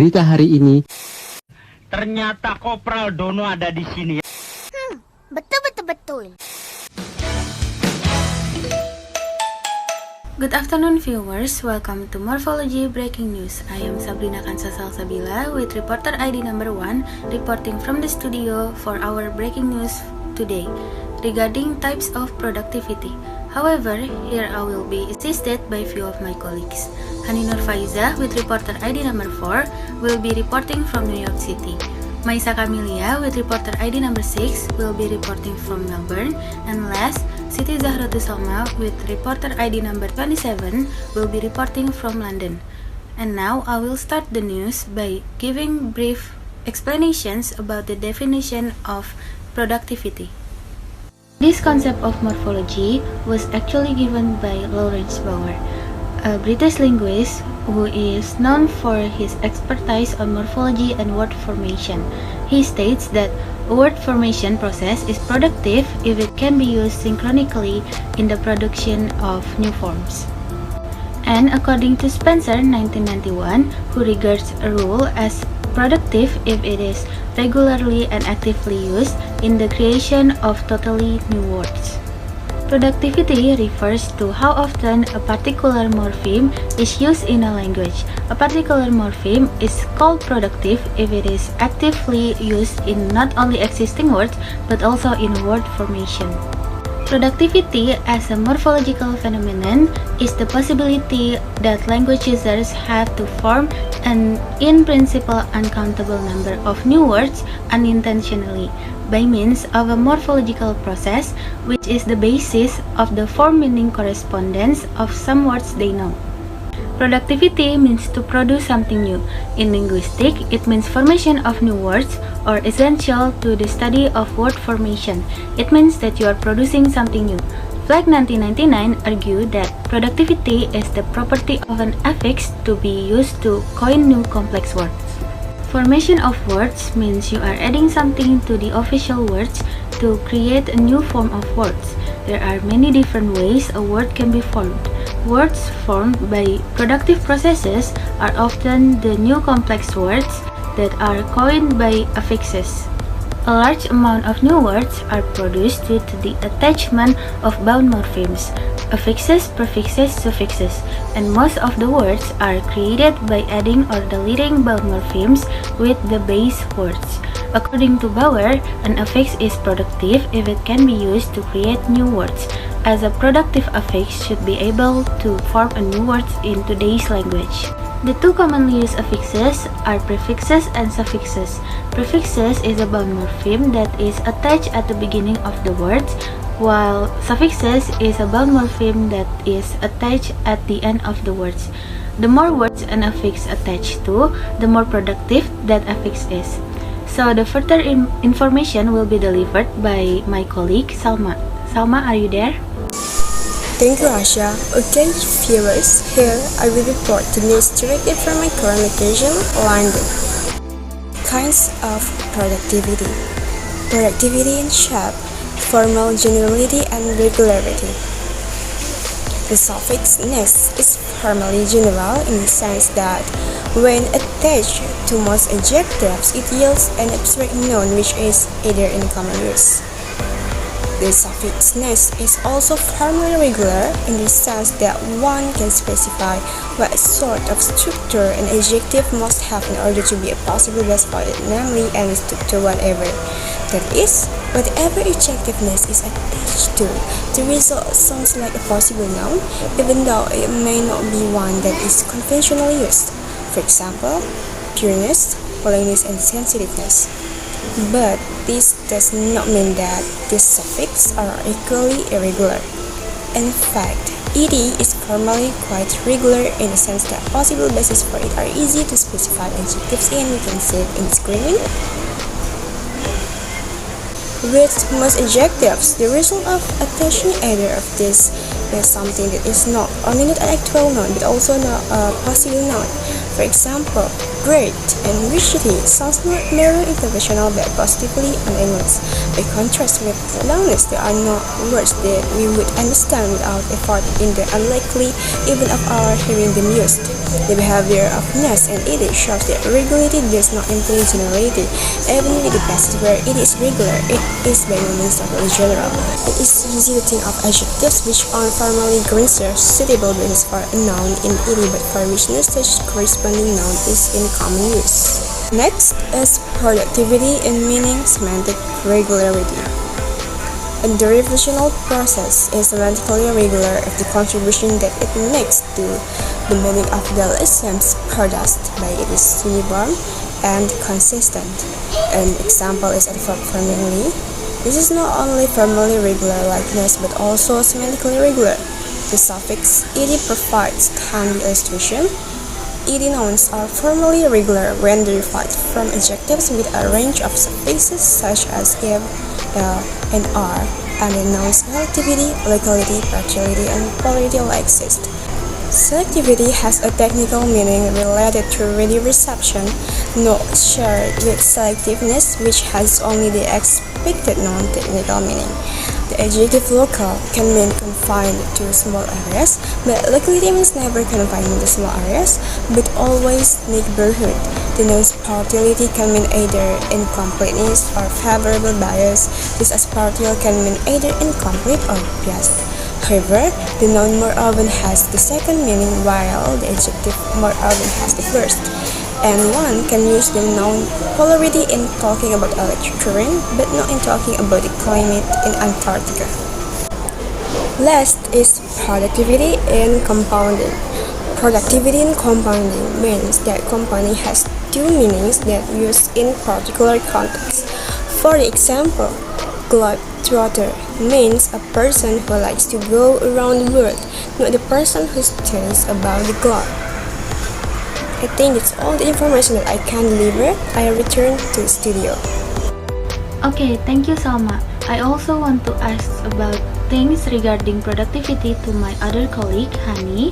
berita hari ini. Ternyata Kopral Dono ada di sini. Betul. Good afternoon viewers, welcome to Morphology Breaking News. I am Shabrina Salsabila with reporter ID number 1 reporting from the studio for our breaking news today regarding types of productivity. However, here I will be assisted by few of my colleagues. Hani Faizzah with reporter ID number 4 will be reporting from New York City. Maysa Kamilia with reporter ID number 6 will be reporting from Melbourne, and last, Siti Zahratu Salma with reporter ID number 27 will be reporting from London. And now I will start the news by giving brief explanations about the definition of productivity. This concept of morphology was actually given by Lawrence Bauer, a British linguist who is known for his expertise on morphology and word formation. He states that a word formation process is productive if it can be used synchronically in the production of new forms. And according to Spencer 1991, who regards a rule as productive if it is regularly and actively used in the creation of totally new words. Productivity refers to how often a particular morpheme is used in a language. A particular morpheme is called productive if it is actively used in not only existing words but also in word formation. Productivity as a morphological phenomenon is the possibility that language users have to form an in principle uncountable number of new words unintentionally by means of a morphological process, which is the basis of the form-meaning correspondence of some words they know. Productivity means to produce something new. In linguistics, it means formation of new words or essential to the study of word formation. It means that you are producing something new. Flag 1999 argued that productivity is the property of an affix to be used to coin new complex words. Formation of words means you are adding something to the official words to create a new form of words. There are many different ways a word can be formed. Words formed by productive processes are often the new complex words that are coined by affixes. A large amount of new words are produced due to the attachment of bound morphemes, affixes, prefixes, suffixes, and most of the words are created by adding or deleting bound morphemes with the base words. According to Bauer, an affix is productive if it can be used to create new words, as a productive affix should be able to form a new word in today's language. The two commonly used affixes are prefixes and suffixes. Prefixes is a bound morpheme that is attached at the beginning of the words, while suffixes is a bound morpheme that is attached at the end of the words. The more words an affix attached to, the more productive that affix is. So the further information will be delivered by my colleague Salma. Salma, are you there? Thank you, Asha. Okay, viewers, here I will report the news directly from my current location, London. Kinds of productivity. Productivity in shape, formal generality and regularity. The suffix "ness" is formally general in the sense that when attached to most adjectives, it yields an abstract noun which is either in common use. The suffix "ness" is also formally regular in the sense that one can specify what sort of structure an adjective must have in order to be a possible base for it, namely any structure whatever. That is, whatever adjectiveness is attached to, the result sounds like a possible noun, even though it may not be one that is conventionally used. For example, pureness, holiness, and sensitiveness. But this does not mean that these suffixes are equally irregular. In fact, ed is formally quite regular in the sense that possible bases for it are easy to specify adjectives in. We can say in screaming. With most adjectives, the result of attaching either of these is something that is not only not an actual noun but also not a possible noun. For example, Great and rigidity sounds not merely international but positively on English. By contrast with loudness, there are no words that we would understand without effort in the unlikely even of our hearing them used. The behavior of ness and it shows that regularity does not imply generality. Even in the cases where it is regular, it is by no means totally general. It is easy to think of adjectives which are formally granted suitable basis for a noun in it, but for which no such corresponding noun is in common use. Next is productivity in meaning semantic regularity. A derivational process is semantically regular if the contribution that it makes to the meaning of the listen's produced by it is uniform and consistent. An example is the verb formally. This is not only formally regular like ness but also semantically regular. The suffix ed provides handy illustration. Ed nouns are formally regular when derived from adjectives with a range of suffixes such as if, and are, and the nouns selectivity, locality, partiality, and polarity all exist. Selectivity has a technical meaning related to ready reception, not shared with selectiveness, which has only the expected non-technical meaning. The adjective local can mean confined to small areas, but locality means never confined to small areas, but always neighborhood. The noun's partiality can mean either incompleteness or favorable bias, just as partial can mean either incomplete or biased. However, the noun more often has the second meaning while the adjective more often has the first. And one can use the noun polarity in talking about electric current, but not in talking about the climate in Antarctica. Last is productivity in compounding. Productivity in compounding means that company has two meanings that used in particular contexts. For example, globetrotter means a person who likes to go around the world, not the person who studies about the globe. I think that's all the information that I can deliver. I return to the studio. Okay, thank you, Salma. I also want to ask about things regarding productivity to my other colleague, Hani.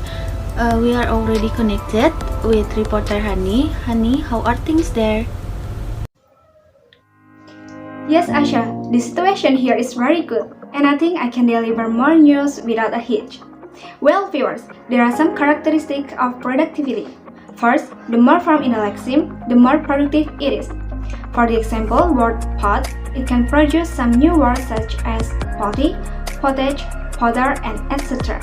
We are already connected with reporter Hani. Hani, how are things there? Yes, Asha, the situation here is very good, and I think I can deliver more news without a hitch. Well, viewers, there are some characteristics of productivity. First, the more form in a lexeme, the more productive it is. For the example, word pot, it can produce some new words such as potty, pottage, pother, and etc.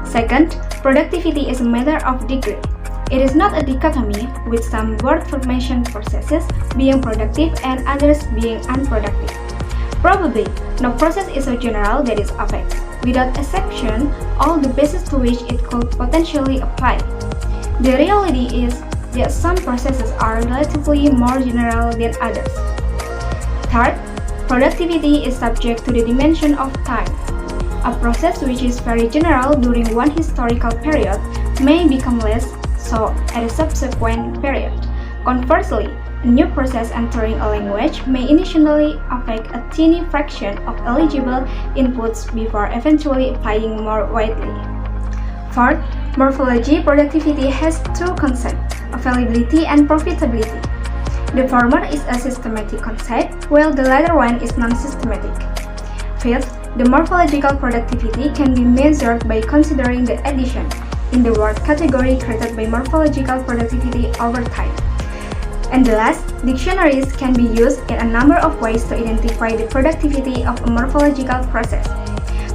Second, productivity is a matter of degree. It is not a dichotomy with some word formation processes being productive and others being unproductive. Probably, no process is so general that it affects, without exception, all the bases to which it could potentially apply. The reality is that some processes are relatively more general than others. Third, productivity is subject to the dimension of time. A process which is very general during one historical period may become less so at a subsequent period. Conversely, a new process entering a language may initially affect a tiny fraction of eligible inputs before eventually applying more widely. Fourth, morphology productivity has two concepts, availability and profitability. The former is a systematic concept, while the latter one is non-systematic. Fifth, the morphological productivity can be measured by considering the addition in the word category created by morphological productivity over time. And the last, dictionaries can be used in a number of ways to identify the productivity of a morphological process.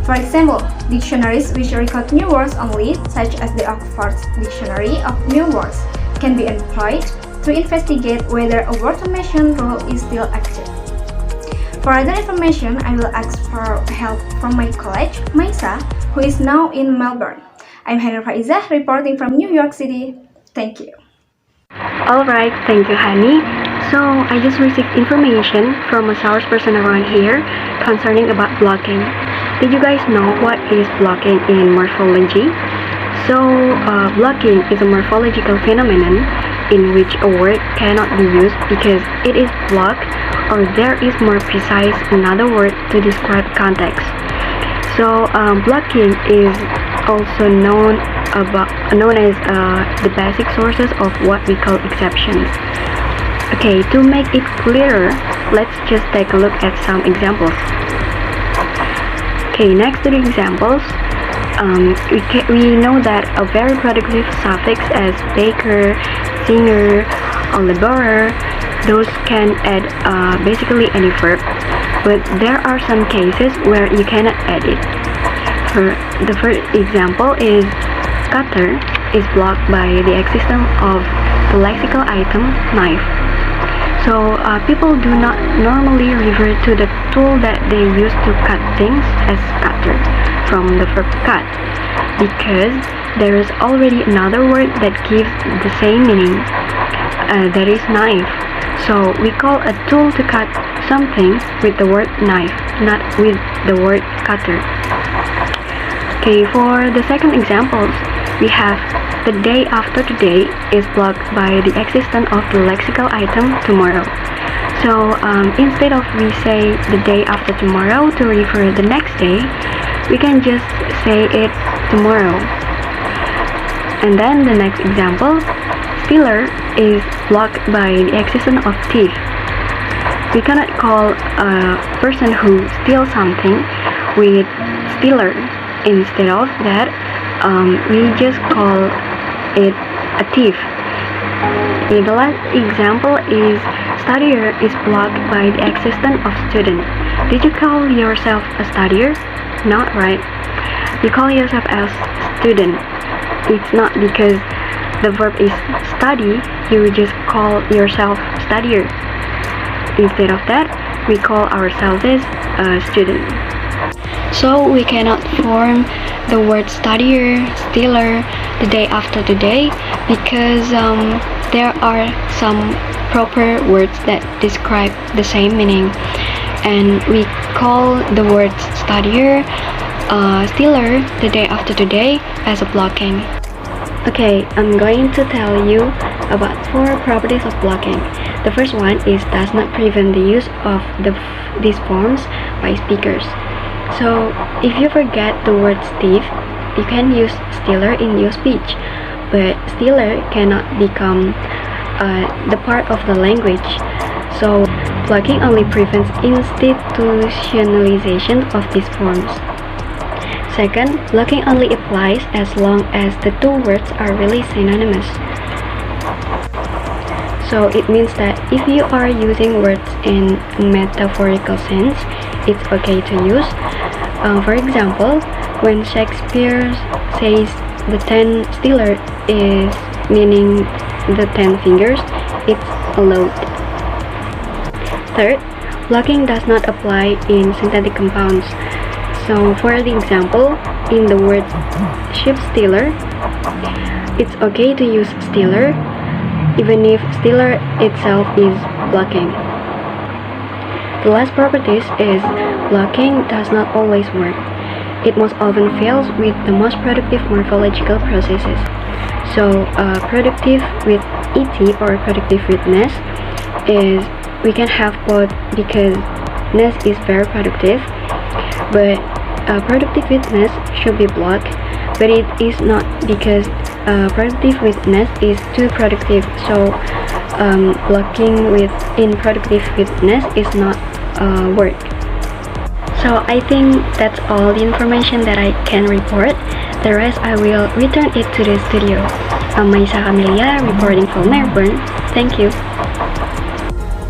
For example, dictionaries which record new words only, such as the Oxford Dictionary of New Words, can be employed to investigate whether a word formation rule is still active. For other information, I will ask for help from my colleague, Maysa, who is now in Melbourne. I'm Faizzah reporting from New York City. Thank you. Alright, thank you, Hani. So, I just received information from a source person around here concerning about blocking. Did you guys know what is blocking in morphology? So, blocking is a morphological phenomenon in which a word cannot be used because it is blocked, or there is more precise another word to describe context. So, blocking is also known as the basic sources of what we call exceptions. Okay, to make it clearer, let's just take a look at some examples. Okay, next to the examples, we know that a very productive suffix as baker, singer, or laborer, those can add basically any verb, but there are some cases where you cannot add it. The first example is cutter is blocked by the existence of the lexical item knife. So people do not normally refer to the tool that they use to cut things as cutter from the verb cut, because there is already another word that gives the same meaning, that is knife. So we call a tool to cut something with the word knife, not with the word cutter. Okay, for the second examples, we have the day after today is blocked by the existence of the lexical item tomorrow. So instead of we say the day after tomorrow to refer the next day, we can just say it tomorrow. And then the next example, stealer is blocked by the existence of thief. We cannot call a person who steals something with stealer. Instead of that, we just call it a thief. The last example is studier is blocked by the existence of student. Did you call yourself a studier? Not right. You call yourself as student. It's not because the verb is study, you just call yourself studier. Instead of that, we call ourselves as a student. So we cannot form the word studier, stealer, the day after today, because there are some proper words that describe the same meaning, and we call the words studier, stealer, the day after today as a blocking. Okay, I'm going to tell you about 4 properties of blocking. The first one is does not prevent the use of these forms by speakers. So if you forget the word thief, you can use stealer in your speech, but stealer cannot become the part of the language. So blocking only prevents institutionalization of these forms. Second, blocking only applies as long as the 2 words are really synonymous. So it means that if you are using words in a metaphorical sense, it's okay to use. For example, when Shakespeare says the 10 stealer is meaning the 10 fingers, it's allowed. Third, blocking does not apply in synthetic compounds. So for the example, in the word ship stealer, it's okay to use stealer even if stealer itself is blocking. The last property is blocking does not always work. It most often fails with the most productive morphological processes. So productive with et or productive with ness is we can have both because ness is very productive, but productive with ness should be blocked, but it is not because productive with ness is too productive. So blocking with unproductive with ness is not work. So I think that's all the information that I can report. The rest I will return it to the studio. I'm Maysa Kamilia reporting from Melbourne. Thank you.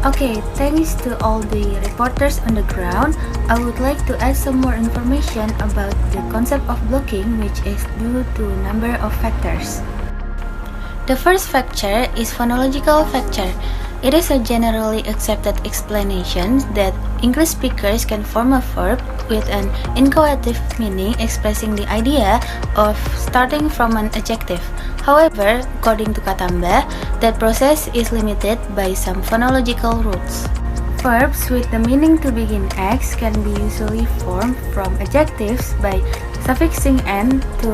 Okay, thanks to all the reporters on the ground. I would like to add some more information about the concept of blocking, which is due to a number of factors. The first factor is phonological factor. It is a generally accepted explanation that English speakers can form a verb with an inchoative meaning expressing the idea of starting from an adjective. However, according to Katamba, that process is limited by some phonological rules. Verbs with the meaning to begin X can be usually formed from adjectives by suffixing N to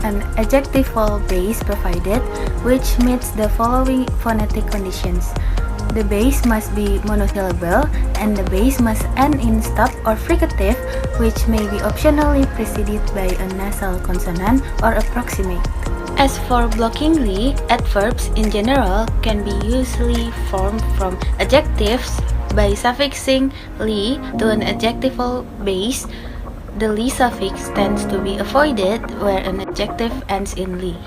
an adjectival base provided, which meets the following phonetic conditions. The base must be monosyllable and the base must end in stop or fricative, which may be optionally preceded by a nasal consonant or approximate. As for blocking li, adverbs in general can be usually formed from adjectives by suffixing li to an adjectival base. The li suffix tends to be avoided where an adjective ends in li.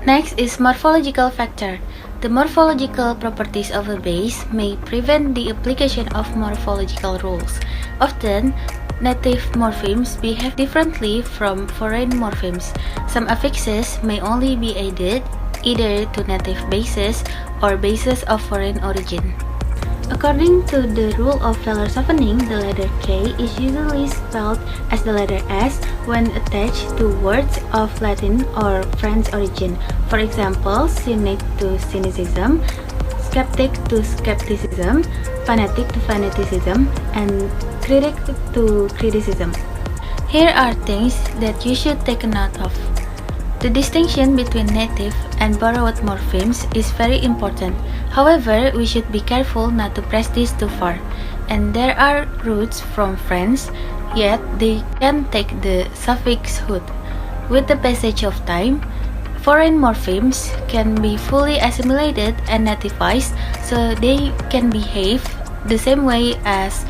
Next is morphological factor. The morphological properties of a base may prevent the application of morphological rules. Often, native morphemes behave differently from foreign morphemes. Some affixes may only be added either to native bases or bases of foreign origin. According to the rule of velar softening, the letter K is usually spelled as the letter S when attached to words of Latin or French origin. For example, cynic to cynicism, skeptic to skepticism, fanatic to fanaticism, and critic to criticism. Here are things that you should take note of. The distinction between native and borrowed morphemes is very important. However, we should be careful not to press this too far. And there are roots from French, yet they can take the suffix hood. With the passage of time, foreign morphemes can be fully assimilated and nativized, so they can behave the same way as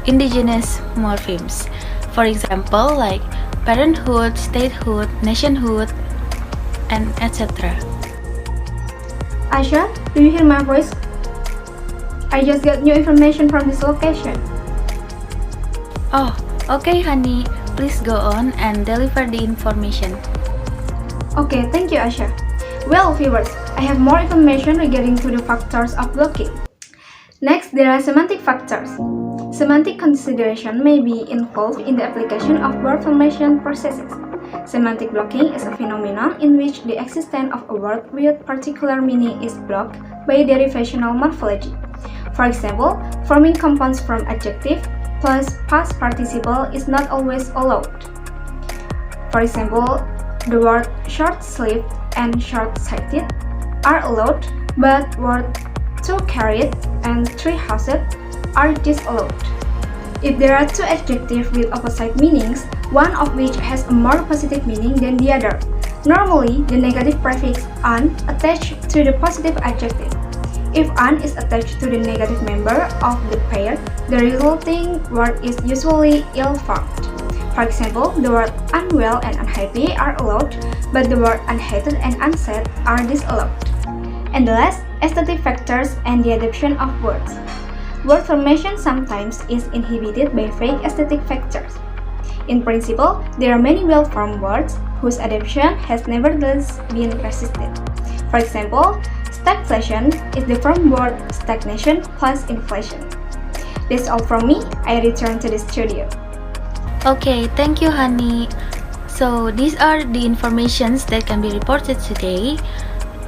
indigenous morphemes. For example, like parenthood, statehood, nationhood, and etc. Asha, do you hear my voice? I just got new information from this location. Oh, okay, Hani. Please go on and deliver the information. Okay, thank you, Asha. Well, viewers, I have more information regarding to the factors of blocking. Next, there are semantic factors. Semantic consideration may be involved in the application of word formation processes. Semantic blocking is a phenomenon in which the existence of a word with particular meaning is blocked by derivational morphology. For example, forming compounds from adjective plus past participle is not always allowed. For example, the word short-sleeved and short-sighted are allowed, but words two-carried and three-housed are disallowed. If there are two adjectives with opposite meanings, one of which has a more positive meaning than the other, normally the negative prefix "an" attached to the positive adjective. If "an" is attached to the negative member of the pair, the resulting word is usually ill-formed. For example, the word unwell and unhappy are allowed, but the word unhated and unsaid are disallowed. And the last, aesthetic factors and the adoption of words. Word formation sometimes is inhibited by vague aesthetic factors. In principle, there are many well-formed words whose adoption has nevertheless been resisted. For example, stagflation is the form word stagnation plus inflation. That's all from me. I return to the studio. Okay, thank you, Hani. So these are the informations that can be reported today.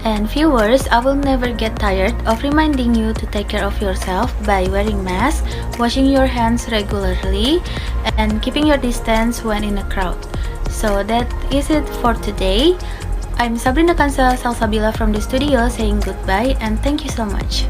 And viewers, I will never get tired of reminding you to take care of yourself by wearing masks, washing your hands regularly, and keeping your distance when in a crowd. So that is it for today. I'm Khanza Salsabila from the studio saying goodbye and thank you so much.